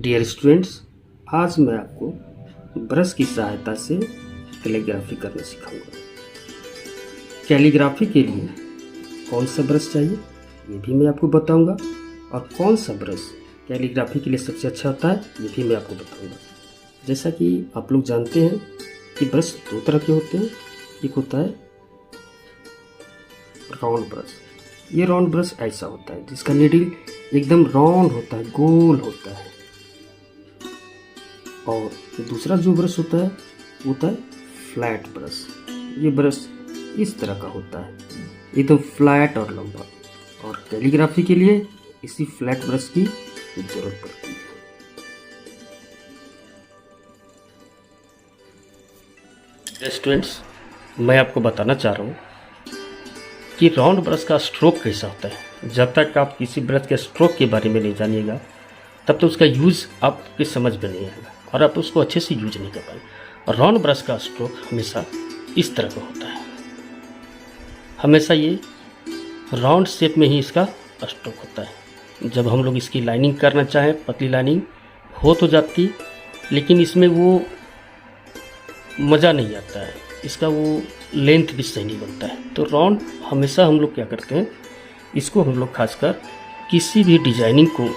Dear students, आज मैं आपको ब्रश की सहायता से कैलीग्राफी करना सिखाऊंगा। कैलीग्राफी के लिए कौन सा ब्रश चाहिए ये भी मैं आपको बताऊंगा, और कौन सा ब्रश कैलीग्राफी के लिए सबसे अच्छा होता है ये भी मैं आपको बताऊंगा। जैसा कि आप लोग जानते हैं कि ब्रश दो तरह के होते हैं। एक होता है राउंड ब्रश। ये राउंड ब्रश ऐसा होता है जिसका नीडल एकदम राउंड होता है, गोल होता है। और दूसरा जो ब्रश होता है वो होता है फ्लैट ब्रश। ये ब्रश इस तरह का होता है, एकदम फ्लैट और लंबा, और कैलीग्राफी के लिए इसी फ्लैट ब्रश की जरूरत पड़ती है। स्टूडेंट्स, मैं आपको बताना चाह रहा हूँ कि राउंड ब्रश का स्ट्रोक कैसा होता है। जब तक आप किसी ब्रश के स्ट्रोक के बारे में नहीं जानिएगा तब तक उसका यूज़ आपके समझ में नहीं आएगा और आप उसको अच्छे से यूज नहीं कर पाएंगे। राउंड ब्रश का स्ट्रोक हमेशा इस तरह का होता है, हमेशा ये राउंड शेप में ही इसका स्ट्रोक होता है। जब हम लोग इसकी लाइनिंग करना चाहें, पतली लाइनिंग हो तो जाती, लेकिन इसमें वो मज़ा नहीं आता है, इसका वो लेंथ भी सही नहीं बनता है। तो राउंड हमेशा हम लोग क्या करते हैं, इसको हम लोग खासकर किसी भी डिजाइनिंग को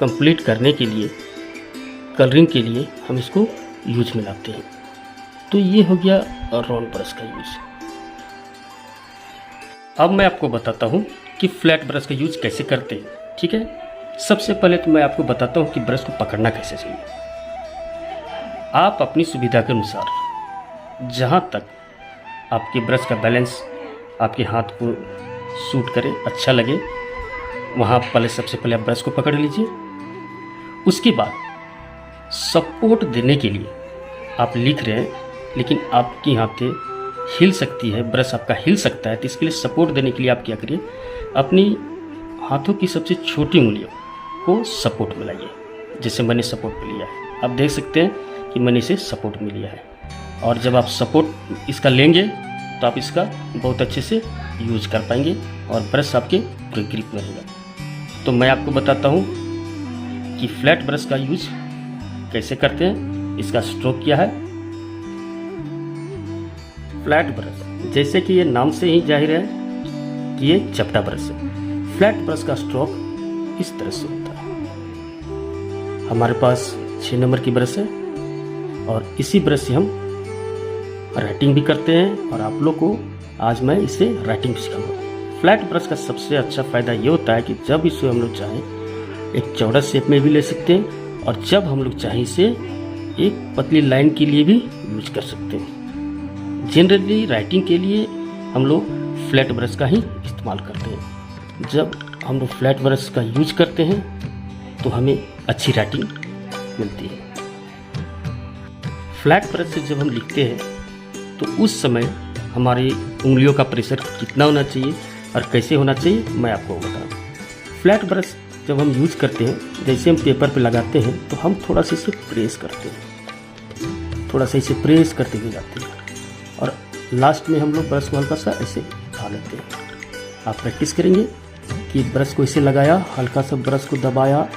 कंप्लीट करने के लिए, कलरिंग के लिए हम इसको यूज में लाते हैं। तो ये हो गया राउंड ब्रश का यूज। अब मैं आपको बताता हूँ कि फ्लैट ब्रश का यूज कैसे करते हैं। ठीक है, सबसे पहले तो मैं आपको बताता हूँ कि ब्रश को पकड़ना कैसे चाहिए। आप अपनी सुविधा के अनुसार जहाँ तक आपके ब्रश का बैलेंस आपके हाथ को सूट करे, अच्छा लगे, वहाँ पहले सबसे पहले आप ब्रश को पकड़ लीजिए। उसके बाद सपोर्ट देने के लिए आप लिख रहे हैं लेकिन आपकी हाथें हिल सकती है, ब्रश आपका हिल सकता है, तो इसके लिए सपोर्ट देने के लिए आप क्या करिए, अपनी हाथों की सबसे छोटी उंगलियों को सपोर्ट में लाइए। जैसे मैंने सपोर्ट में लिया है, आप देख सकते हैं कि मैंने इसे सपोर्ट में लिया है। और जब आप सपोर्ट इसका लेंगे तो आप इसका बहुत अच्छे से यूज कर पाएंगे और ब्रश आपके पूरे ग्रिप में रहेगा। तो मैं आपको बताता हूँ कि फ्लैट ब्रश का यूज कैसे करते हैं, इसका स्ट्रोक क्या है। फ्लैट ब्रश, जैसे कि ये नाम से ही जाहिर है कि ये चपटा ब्रश है। फ्लैट ब्रश का स्ट्रोक इस तरह से होता है। हमारे पास 6 नंबर की ब्रश है और इसी ब्रश से हम राइटिंग भी करते हैं, और आप लोग को आज मैं इसे राइटिंग भी सिखाऊंगा। फ्लैट ब्रश का सबसे अच्छा फ़ायदा ये होता है कि जब इसे हम लोग चाहें एक चौड़ा शेप में भी ले सकते हैं, और जब हम लोग चाहें इसे एक पतली लाइन के लिए भी यूज कर सकते हैं। जनरली राइटिंग के लिए हम लोग फ्लैट ब्रश का ही इस्तेमाल करते हैं। जब हम लोग फ्लैट ब्रश का यूज करते हैं तो हमें अच्छी राइटिंग मिलती है। फ्लैट ब्रश से जब हम लिखते हैं तो उस समय हमारी उंगलियों का प्रेशर कितना होना चाहिए और कैसे होना चाहिए मैं आपको बताऊँ। फ्लैट ब्रश जब हम यूज करते हैं, जैसे हम पेपर पे लगाते हैं तो हम थोड़ा सा इसे प्रेस करते हैं, थोड़ा सा इसे प्रेस करते हुए जाते हैं, और लास्ट में हम लोग ब्रश को हल्का सा ऐसे उठा लेते हैं। आप प्रैक्टिस करेंगे कि ब्रश को इसे लगाया, हल्का सा ब्रश को दबाया,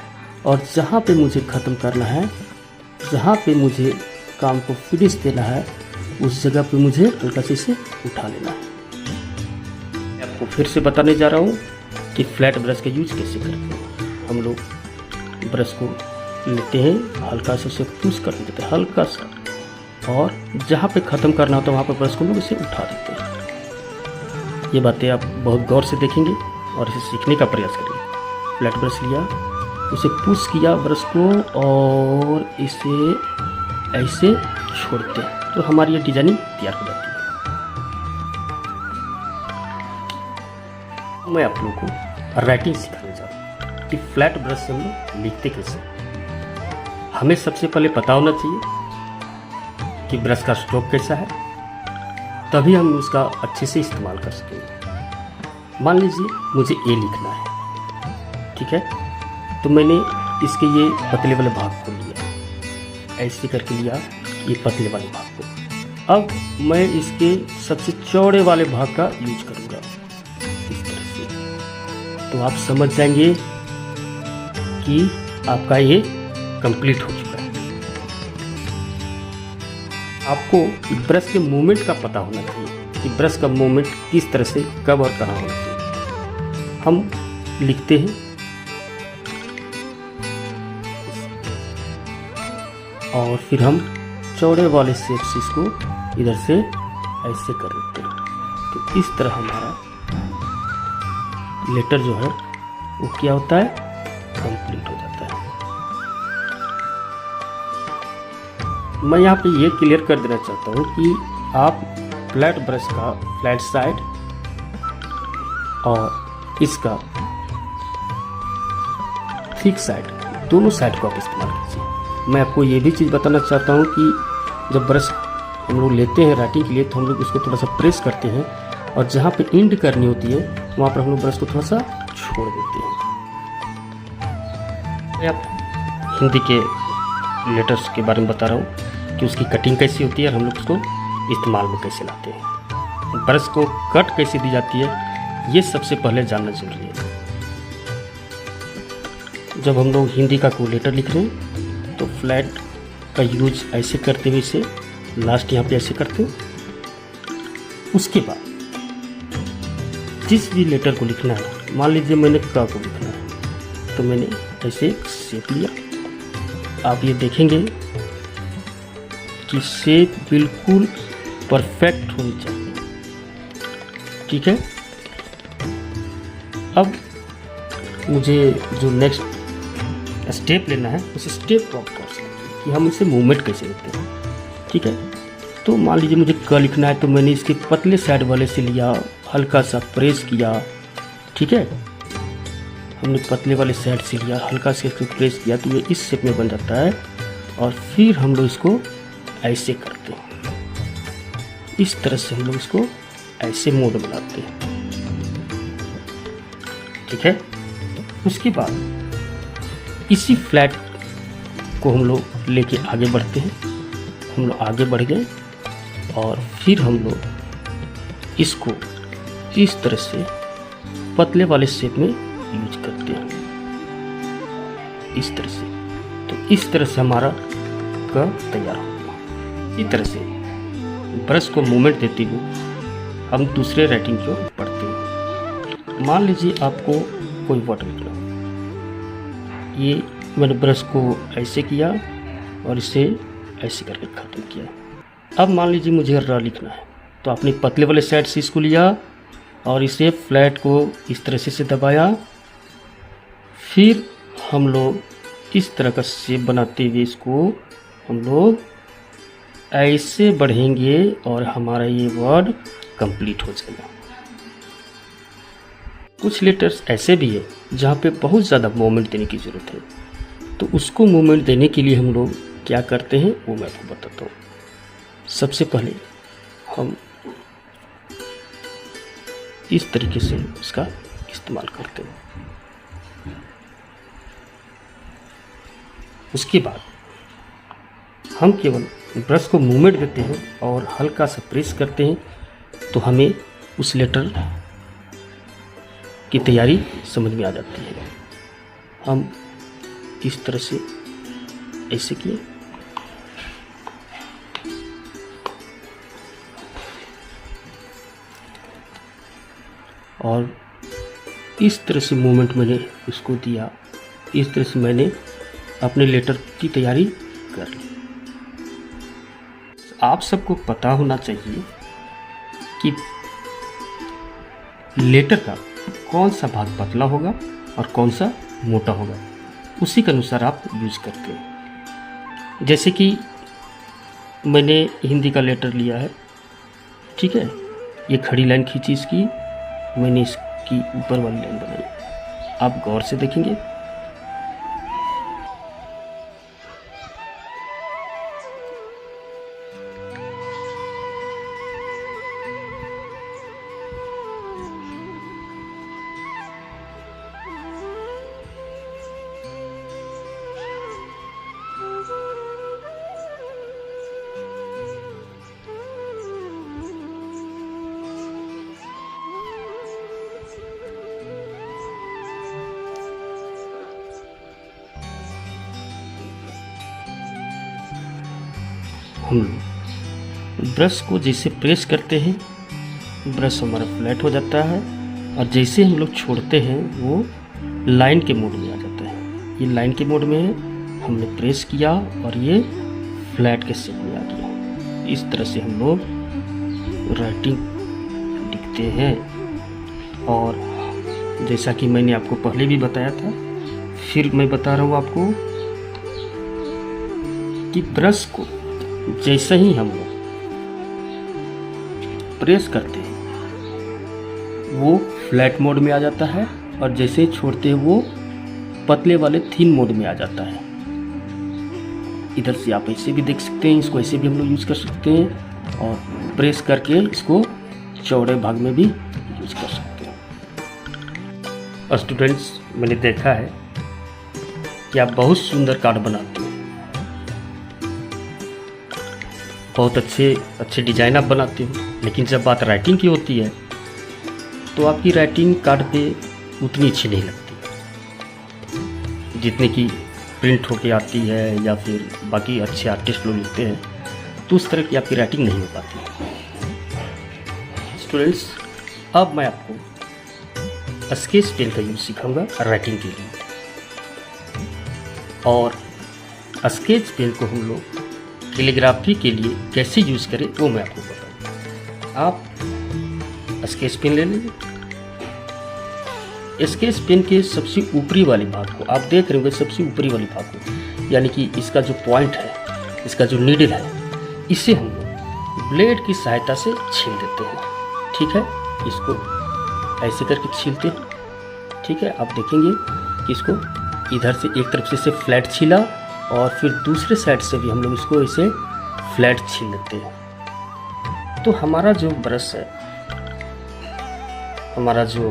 और जहाँ पे मुझे ख़त्म करना है, जहाँ पे मुझे काम को फिनिश देना है, उस जगह पे मुझे हल्का से इसे उठा लेना है। मैं आपको फिर से बताने जा रहा हूँ कि फ्लैट ब्रश का यूज कैसे करते हैं। हम लोग ब्रश को लेते हैं, हल्का से उसे पुश कर देते हैं, हल्का सा, और जहाँ पे ख़त्म करना होता है वहाँ पर ब्रश को लोग इसे उठा देते हैं। ये बातें आप बहुत गौर से देखेंगे और इसे सीखने का प्रयास करेंगे। फ्लैट ब्रश लिया, उसे पुश किया ब्रश को, और इसे ऐसे छोड़ते हैं तो हमारी ये डिजाइनिंग तैयार हो जाती है। मैं आप लोगों को राइटिंग सिखाने जा रहा हूँ कि फ्लैट ब्रश से हम लोग लिखते कैसे। हमें सबसे पहले पता होना चाहिए कि ब्रश का स्ट्रोक कैसा है, तभी हम उसका अच्छे से इस्तेमाल कर सकेंगे। मान लीजिए मुझे ए लिखना है, ठीक है, तो मैंने इसके ये पतले वाले भाग को लिया, ऐसे करके लिया ये पतले वाले भाग को। अब मैं इसके सबसे चौड़े वाले भाग का यूज करूँगा इस तरह से। तो आप समझ जाएंगे कि आपका ये कंप्लीट हो चुका है। आपको ब्रश के मूवमेंट का पता होना चाहिए कि ब्रश का मूवमेंट किस तरह से कब और कहाँ होना चाहिए। हम लिखते हैं और फिर हम चौड़े वाले शेप से इसको इधर से ऐसे कर देते हैं। तो इस तरह हमारा लेटर जो है वो क्या होता है, कंप्लीट हो जाता है। मैं यहाँ पे ये क्लियर कर देना चाहता हूँ कि आप फ्लैट ब्रश का फ्लैट साइड और इसका थिक साइड दोनों साइड को आप इस्तेमाल कीजिए। मैं आपको ये भी चीज़ बताना चाहता हूँ कि जब ब्रश हम लोग लेते हैं राइटिंग के लिए तो हम लोग उसको थोड़ा सा प्रेस करते हैं और जहाँ पे इंड करनी होती है वहाँ पर हम लोग ब्रश को थोड़ा सा छोड़ देते हैं। मैं आप हिंदी के लेटर्स के बारे में बता रहा हूँ कि उसकी कटिंग कैसी होती है और हम लोग उसको इस्तेमाल में कैसे लाते हैं। ब्रश को कट कैसे दी जाती है ये सबसे पहले जानना जरूरी है। जब हम लोग हिंदी का कोई लेटर लिख रहे हैं तो फ्लैट का यूज ऐसे करते हुए इसे लास्ट यहाँ पे ऐसे करते हैं। उसके बाद जिस भी लेटर को लिखना है, मान लीजिए मैंने क को लिखना है तो मैंने ऐसे शेप लिया। आप ये देखेंगे कि शेप बिल्कुल परफेक्ट होनी चाहिए। ठीक है, अब मुझे जो नेक्स्ट स्टेप लेना है उस स्टेप को कि हम इसे मूवमेंट कैसे लेते हैं। ठीक है, तो मान लीजिए मुझे क लिखना है तो मैंने इसके पतले साइड वाले से लिया, हल्का सा प्रेस किया। ठीक है, हमने पतले वाले साइड से लिया, हल्का से इसको प्रेस किया तो ये इस शेप में बन जाता है और फिर हम लोग इसको ऐसे करते हैं। इस तरह से हम लोग इसको ऐसे मोड बनाते हैं। ठीक है, उसके बाद इसी फ्लैट को हम लोग लेके आगे बढ़ते हैं। हम लोग आगे बढ़ गए और फिर हम लोग इसको इस तरह से पतले वाले शेप में यूज करते हैं, इस तरह से। तो इस तरह से हमारा क तैयार होगा। इसी तरह से ब्रश को मूवमेंट देते हुए हम दूसरे राइटिंग को पढ़ते हैं। मान लीजिए आपको कोई वर्ड लिखना, ये मैंने ब्रश को ऐसे किया और इसे ऐसे करके ख़त्म किया। अब मान लीजिए मुझे र लिखना है तो आपने पतले वाले साइड से इसको लिया और इसे फ्लैट को इस तरह से दबाया। फिर हम लोग इस तरह का शेप बनाते हुए इसको हम लोग ऐसे बढ़ेंगे और हमारा ये वर्ड कंप्लीट हो जाएगा। कुछ लेटर्स ऐसे भी है जहाँ पे बहुत ज़्यादा मूवमेंट देने की ज़रूरत है, तो उसको मूवमेंट देने के लिए हम लोग क्या करते हैं वो मैं आपको बताता हूँ। सबसे पहले हम इस तरीके से इसका इस्तेमाल करते हैं। उसके बाद हम केवल ब्रश को मूवमेंट देते हैं और हल्का सा प्रेस करते हैं तो हमें उस लेटर की तैयारी समझ में आ जाती है। हम इस तरह से ऐसे किए और इस तरह से मूवमेंट मैंने उसको दिया। इस तरह से मैंने अपने लेटर की तैयारी कर ली। आप सबको पता होना चाहिए कि लेटर का कौन सा भाग पतला होगा और कौन सा मोटा होगा, उसी के अनुसार आप यूज करते हैं। जैसे कि मैंने हिंदी का लेटर लिया है, ठीक है, ये खड़ी लाइन खींची इसकी, मैंने इसकी ऊपर वाली लाइन बनाई। आप गौर से देखेंगे हम ब्रश को जैसे प्रेस करते हैं ब्रश हमारा फ्लैट हो जाता है, और जैसे हम लोग छोड़ते हैं वो लाइन के मोड में आ जाता है। ये लाइन के मोड में है, हमने प्रेस किया और ये फ्लैट के शेप में आ गया। इस तरह से हम लोग राइटिंग लिखते हैं। और जैसा कि मैंने आपको पहले भी बताया था, फिर मैं बता रहा हूँ आपको कि ब्रश को जैसे ही हम लोग प्रेस करते हैं वो फ्लैट मोड में आ जाता है, और जैसे ही छोड़ते हैं वो पतले वाले थिन मोड में आ जाता है। इधर से आप ऐसे भी देख सकते हैं, इसको ऐसे भी हम लोग यूज़ कर सकते हैं, और प्रेस करके इसको चौड़े भाग में भी यूज कर सकते हैं। और स्टूडेंट्स, मैंने देखा है कि आप बहुत सुंदर कार्ड बनाते हैं, बहुत अच्छे डिजाइन आप बनाते हो, लेकिन जब बात राइटिंग की होती है तो आपकी राइटिंग कार्ड पे उतनी अच्छी नहीं लगती जितने की प्रिंट होके आती है, या फिर बाकी अच्छे आर्टिस्ट लोग लिखते हैं तो उस तरह की आपकी राइटिंग नहीं हो पाती। स्टूडेंट्स, अब मैं आपको स्केच पेन का यूज़ सिखाऊंगा राइटिंग के लिए। और स्केच पेन को हम लोग कैलीग्राफी के लिए कैसे यूज़ करें वो मैं आपको बताऊंगा। आप स्केच पेन ले लेंगे, स्केच पेन के सबसे ऊपरी वाले भाग को आप देख रहे होंगे, सबसे ऊपरी वाले भाग को, यानी कि इसका जो पॉइंट है, इसका जो नीडल है, इसे हम लोग ब्लेड की सहायता से छील देते हैं। ठीक है, इसको ऐसे करके छीलते हैं। ठीक है, आप देखेंगे कि इसको इधर से एक तरफ से फ्लैट छीला, और फिर दूसरे साइड से भी हम लोग इसको ऐसे फ्लैट छील लेते हैं। तो हमारा जो ब्रश है, हमारा जो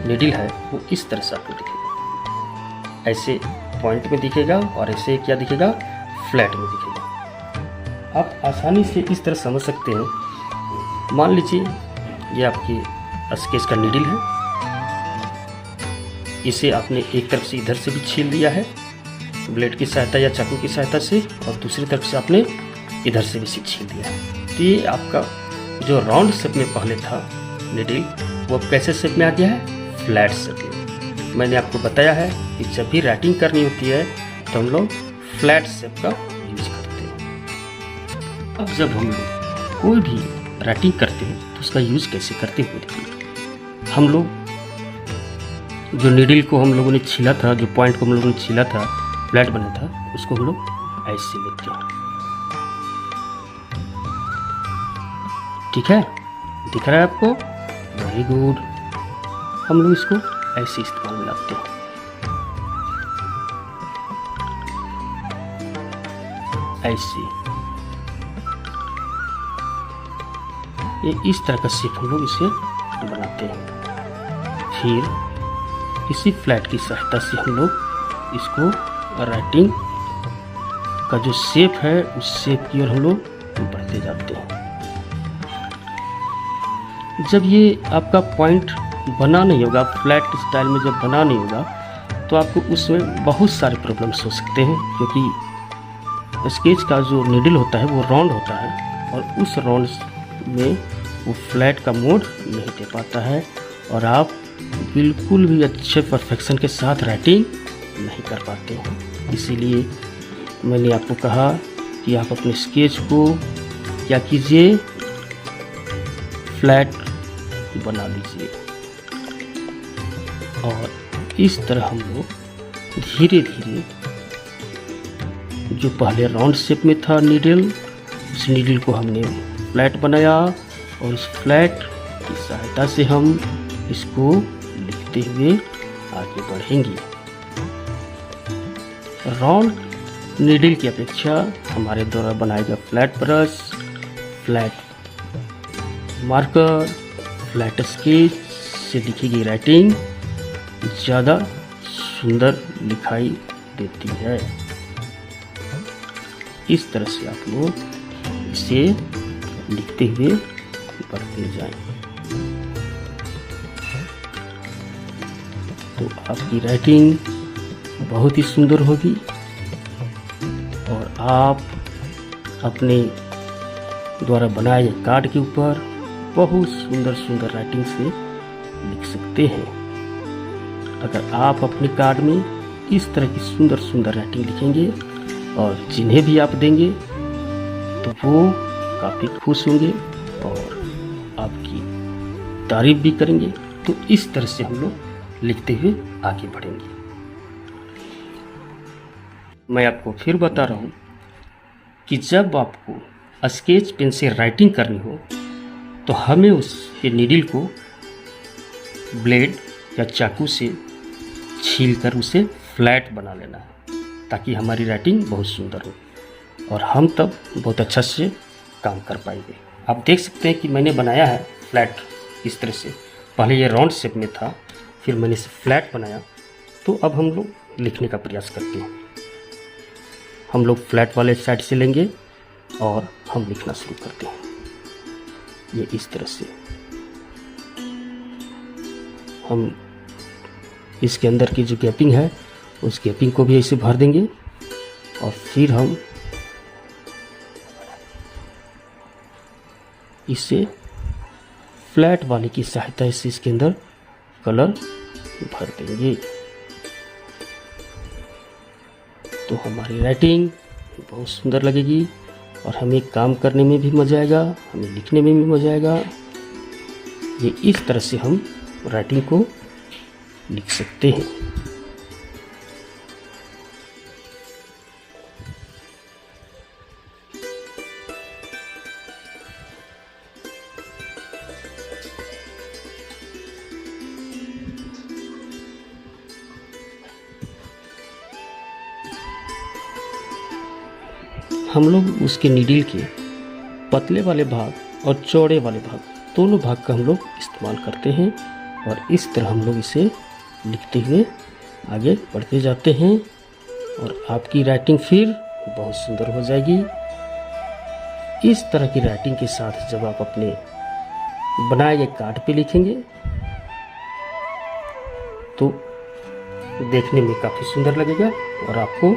नीडल है, वो इस तरह से आपको दिखेगा, ऐसे पॉइंट में दिखेगा, और ऐसे क्या दिखेगा, फ्लैट में दिखेगा। आप आसानी से इस तरह समझ सकते हैं। मान लीजिए ये आपकी स्केच का नीडल है, इसे आपने एक तरफ से इधर से भी छील लिया है ब्लेड की सहायता या चाकू की सहायता से, और दूसरी तरफ से आपने इधर से भी छील दिया है। तो ये आपका जो राउंड शेप में पहले था नीडल, वो कैसे शेप में आ गया है, फ्लैट शेप में। मैंने आपको बताया है कि जब भी राइटिंग करनी होती है तो हम लोग फ्लैट शेप का यूज करते हैं। अब जब हम लोग कोई भी राइटिंग करते हैं तो उसका यूज कैसे करते हैं देखिए। हम लोग जो नीडल को हम लोगों ने छीला था, जो पॉइंट को हम लोगों ने छीला था, फ्लैट बना था, उसको हम लोग ऐसे लेते हैं। ठीक है, दिख रहा है आपको? Very good. हम लोग इसको ऐसे इस्तेमाल में लाते हैं। ऐसे ये इस तरह का शेप हम लोग इसे बनाते हैं। फिर इसी फ्लैट की सहायता से हम लोग इसको राइटिंग का जो शेप है उस शेप की ओर हम लोग बढ़ते जाते हैं। जब ये आपका पॉइंट बना नहीं होगा, फ्लैट स्टाइल में जब बना नहीं होगा, तो आपको उसमें बहुत सारे प्रॉब्लम्स हो सकते हैं, क्योंकि स्केच का जो नीडल होता है वो राउंड होता है, और उस राउंड में वो फ्लैट का मोड नहीं दे पाता है, और आप बिल्कुल भी अच्छे परफेक्शन के साथ राइटिंग नहीं कर पाते हैं। इसीलिए मैंने आपको कहा कि आप अपने स्केच को क्या कीजिए, फ्लैट बना लीजिए। और इस तरह हम लोग धीरे धीरे जो पहले राउंड शेप में था नीडल, उस नीडल को हमने फ्लैट बनाया, और इस फ्लैट की सहायता से हम इसको लिखते हुए आगे बढ़ेंगे। राउंड नीडल की अपेक्षा हमारे द्वारा बनाया गया flat brush, flat marker, flat sketch से लिखी गई राइटिंग ज़्यादा सुंदर दिखाई देती है। इस तरह से आप लोग इसे लिखते हुए बढ़ते जाएं, तो आपकी राइटिंग बहुत ही सुंदर होगी, और आप अपने द्वारा बनाए गए कार्ड के ऊपर बहुत सुंदर सुंदर राइटिंग से लिख सकते हैं। अगर आप अपने कार्ड में इस तरह की सुंदर सुंदर राइटिंग लिखेंगे और जिन्हें भी आप देंगे तो वो काफ़ी खुश होंगे और आपकी तारीफ भी करेंगे। तो इस तरह से हम लोग लिखते हुए आगे बढ़ेंगे। मैं आपको फिर बता रहा हूँ कि जब आपको स्केच पेन से राइटिंग करनी हो तो हमें उसके नीडल को ब्लेड या चाकू से छीलकर उसे फ्लैट बना लेना है, ताकि हमारी राइटिंग बहुत सुंदर हो और हम तब बहुत अच्छा से काम कर पाएंगे। आप देख सकते हैं कि मैंने बनाया है फ्लैट इस तरह से। पहले ये राउंड शेप में था, फिर मैंने इसे फ्लैट बनाया। तो अब हम लोग लिखने का प्रयास करते हैं। हम लोग फ्लैट वाले साइड से लेंगे और हम लिखना शुरू करते हैं। ये इस तरह से हम इसके अंदर की जो गैपिंग है उस गैपिंग को भी ऐसे भर देंगे और फिर हम इसे फ्लैट वाले की सहायता से इसके अंदर कलर भर देंगे। तो हमारी राइटिंग बहुत सुंदर लगेगी और हमें काम करने में भी मज़ा आएगा, हमें लिखने में भी मज़ा आएगा। ये इस तरह से हम राइटिंग को लिख सकते हैं। हम लोग उसके नीडल के पतले वाले भाग और चौड़े वाले भाग दोनों भाग का हम लोग इस्तेमाल करते हैं और इस तरह हम लोग इसे लिखते हुए आगे बढ़ते जाते हैं और आपकी राइटिंग फिर बहुत सुंदर हो जाएगी। इस तरह की राइटिंग के साथ जब आप अपने बनाए गए कार्ड पे लिखेंगे तो देखने में काफ़ी सुंदर लगेगा और आपको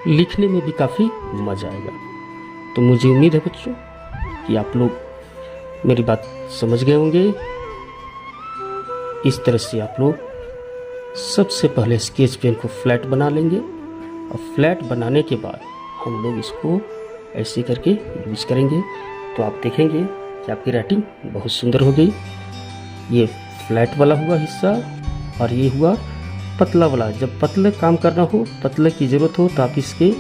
लिखने में भी काफ़ी मज़ा आएगा। तो मुझे उम्मीद है बच्चों कि आप लोग मेरी बात समझ गए होंगे। इस तरह से आप लोग सबसे पहले स्केच पेन को फ्लैट बना लेंगे और फ्लैट बनाने के बाद हम लोग इसको ऐसे करके यूज करेंगे तो आप देखेंगे कि आपकी राइटिंग बहुत सुंदर हो गई। ये फ्लैट वाला हुआ हिस्सा और ये हुआ पतला वाला। जब पतले काम करना हो, पतले की ज़रूरत हो तो आप इसके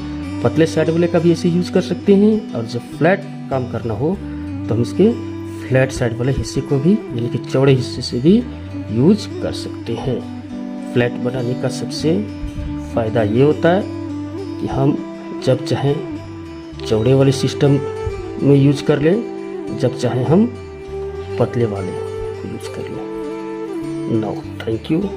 पतले साइड वाले का भी ऐसे यूज़ कर सकते हैं और जब फ्लैट काम करना हो तो हम इसके फ्लैट साइड वाले हिस्से को भी यानी कि चौड़े हिस्से से भी यूज कर सकते हैं। फ्लैट बनाने का सबसे फ़ायदा ये होता है कि हम जब चाहें चौड़े वाले सिस्टम में यूज कर लें, जब चाहें हम पतले वाले यूज कर लें। Now thank you.